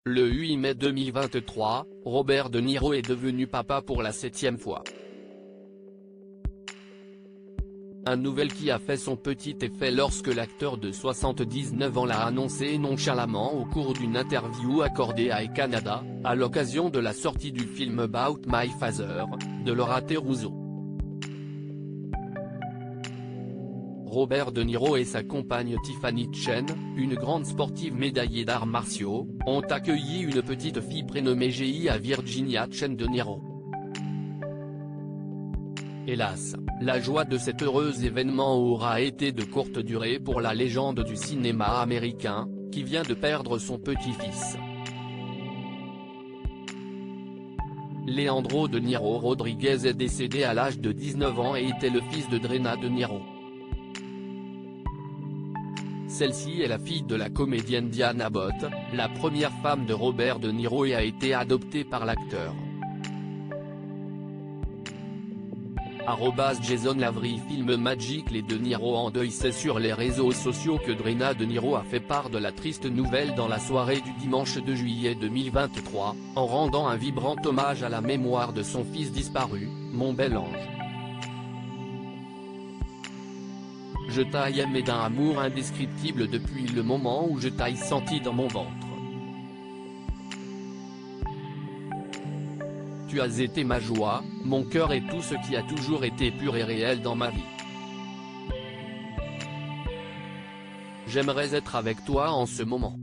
Le 8 mai 2023, Robert De Niro est devenu papa pour la 7e fois. Un nouvelle qui a fait son petit effet lorsque l'acteur de 79 ans l'a annoncé nonchalamment au cours d'une interview accordée à E-Canada, à l'occasion de la sortie du film About My Father, de Laura Teruzzo. Robert De Niro et sa compagne Tiffany Chen, une grande sportive médaillée d'arts martiaux, ont accueilli une petite fille prénommée Gia Virginia Chen De Niro. Hélas, la joie de cet heureux événement aura été de courte durée pour la légende du cinéma américain, qui vient de perdre son petit-fils. Leandro De Niro Rodriguez est décédé à l'âge de 19 ans et était le fils de Drena De Niro. Celle-ci est la fille de la comédienne Diana Bott, la première femme de Robert De Niro, et a été adoptée par l'acteur. Jason Lavery Film Magic. Les De Niro en deuil. C'est sur les réseaux sociaux que Drena De Niro a fait part de la triste nouvelle dans la soirée du dimanche 2 juillet 2023, en rendant un vibrant hommage à la mémoire de son fils disparu, mon bel ange. Je t'ai aimé d'un amour indescriptible depuis le moment où je t'ai senti dans mon ventre. Tu as été ma joie, mon cœur et tout ce qui a toujours été pur et réel dans ma vie. J'aimerais être avec toi en ce moment.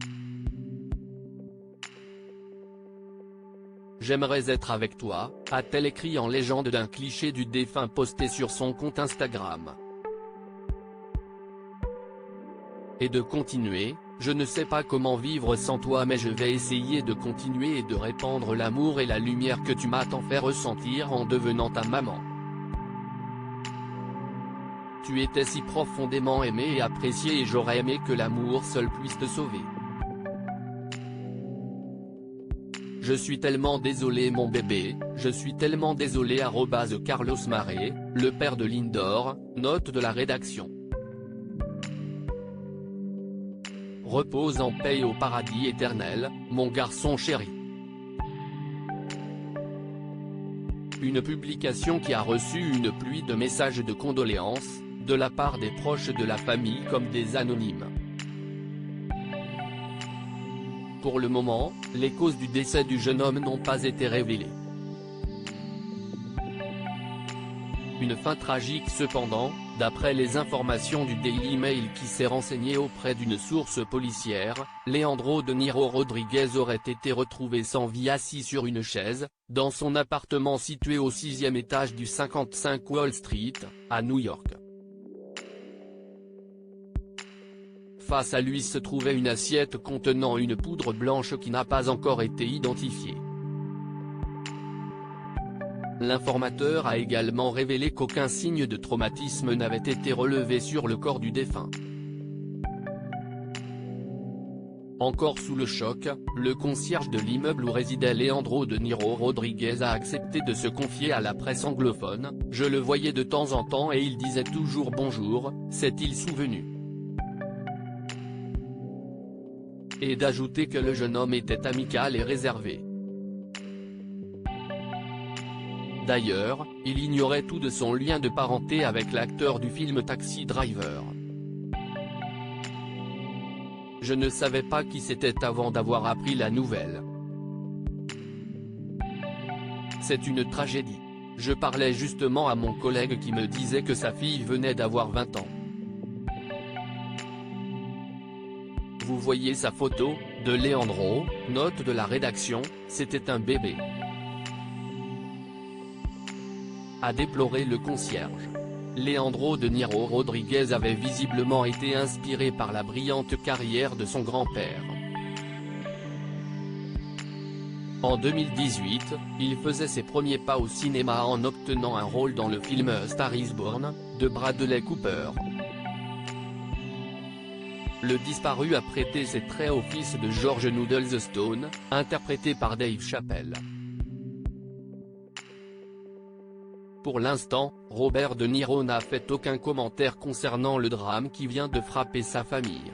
J'aimerais être avec toi, a-t-elle écrit en légende d'un cliché du défunt posté sur son compte Instagram. Et de continuer, je ne sais pas comment vivre sans toi, mais je vais essayer de continuer et de répandre l'amour et la lumière que tu m'as tant fait ressentir en devenant ta maman. Tu étais si profondément aimé et apprécié et j'aurais aimé que l'amour seul puisse te sauver. Je suis tellement désolé mon bébé, je suis tellement désolé. Carlos Maré, le père de Lindor, note de la rédaction. Repose en paix au paradis éternel, mon garçon chéri. Une publication qui a reçu une pluie de messages de condoléances, de la part des proches de la famille comme des anonymes. Pour le moment, les causes du décès du jeune homme n'ont pas été révélées. Une fin tragique cependant, d'après les informations du Daily Mail qui s'est renseigné auprès d'une source policière, Leandro De Niro Rodriguez aurait été retrouvé sans vie assis sur une chaise, dans son appartement situé au 6e étage du 55 Wall Street, à New York. Face à lui se trouvait une assiette contenant une poudre blanche qui n'a pas encore été identifiée. L'informateur a également révélé qu'aucun signe de traumatisme n'avait été relevé sur le corps du défunt. Encore sous le choc, le concierge de l'immeuble où résidait Leandro De Niro Rodriguez a accepté de se confier à la presse anglophone. Je le voyais de temps en temps et il disait toujours bonjour, s'est-il souvenu. Et d'ajouter que le jeune homme était amical et réservé. D'ailleurs, il ignorait tout de son lien de parenté avec l'acteur du film Taxi Driver. Je ne savais pas qui c'était avant d'avoir appris la nouvelle. C'est une tragédie. Je parlais justement à mon collègue qui me disait que sa fille venait d'avoir 20 ans. Vous voyez sa photo, de Leandro, note de la rédaction, c'était un bébé. A déploré le concierge. Leandro De Niro Rodriguez avait visiblement été inspiré par la brillante carrière de son grand-père. En 2018, il faisait ses premiers pas au cinéma en obtenant un rôle dans le film A Star is Born, de Bradley Cooper. Le disparu a prêté ses traits au fils de George Noodles Stone, interprété par Dave Chappelle. Pour l'instant, Robert De Niro n'a fait aucun commentaire concernant le drame qui vient de frapper sa famille.